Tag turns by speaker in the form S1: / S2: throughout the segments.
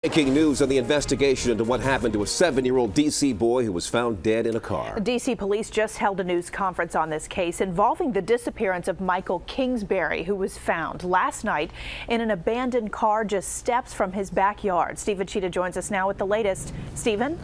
S1: Breaking news on the investigation into what happened to a 7-year-old D.C. boy who was found dead in a car.
S2: D.C. police just held a news conference on this case involving the disappearance of Michael Kingsbury, who was found last night in an abandoned car just steps from his backyard. Stephen Cheetah joins us now with the latest. Stephen?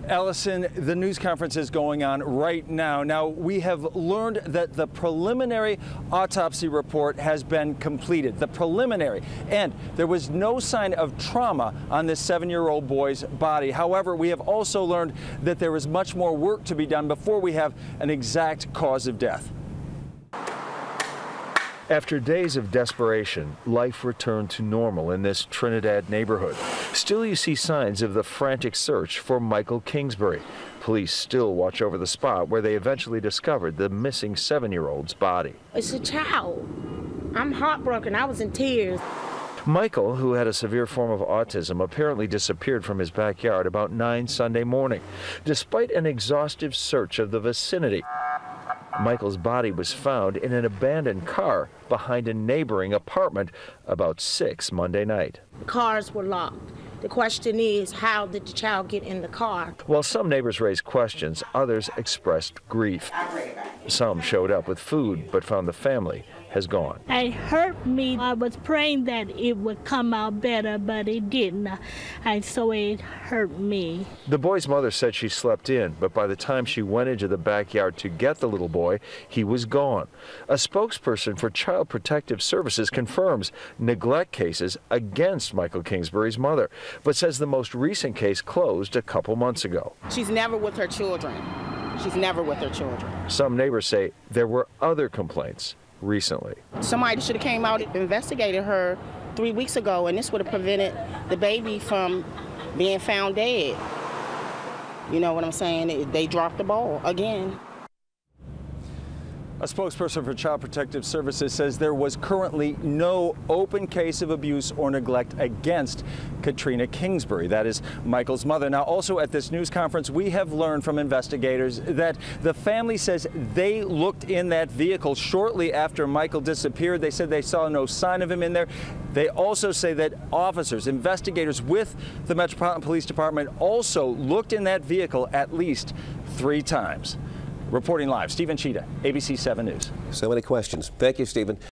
S3: Allison, the news conference is going on right now. Now, we have learned that the preliminary autopsy report has been completed. The preliminary. And there was no sign of trauma on this 7-year-old boy's body. However, we have also learned that there is much more work to be done before we have an exact cause of death.
S4: After days of desperation, life returned to normal in this Trinidad neighborhood. Still, you see signs of the frantic search for Michael Kingsbury. Police still watch over the spot where they eventually discovered the missing 7-year-old's body.
S5: It's a child. I'm heartbroken. I was in tears.
S4: Michael, who had a severe form of autism, apparently disappeared from his backyard about 9 Sunday morning. Despite an exhaustive search of the vicinity, Michael's body was found in an abandoned car behind a neighboring apartment about 6 Monday night.
S5: Cars were locked. The question is, how did the child get in the car?
S4: While some neighbors raised questions, others expressed grief. Some showed up with food but found the family has gone.
S6: It hurt me. I was praying that it would come out better, but it didn't. And so it hurt me.
S4: The boy's mother said she slept in, but by the time she went into the backyard to get the little boy, he was gone. A spokesperson for Child Protective Services confirms neglect cases against Michael Kingsbury's mother, but says the most recent case closed a couple months ago.
S7: She's never with her children. She's never with her children.
S4: Some neighbors say there were other complaints recently.
S7: Somebody should have came out and investigated her 3 weeks ago, and this would have prevented the baby from being found dead. You know what I'm saying? They dropped the ball again.
S3: A spokesperson for Child Protective Services says there was currently no open case of abuse or neglect against Katrina Kingsbury. That is Michael's mother. Now, also at this news conference, we have learned from investigators that the family says they looked in that vehicle shortly after Michael disappeared. They said they saw no sign of him in there. They also say that officers, investigators with the Metropolitan Police Department also looked in that vehicle at least 3 times. Reporting live, Stephen Cheetah, ABC 7 News.
S1: So many questions. Thank you, Stephen.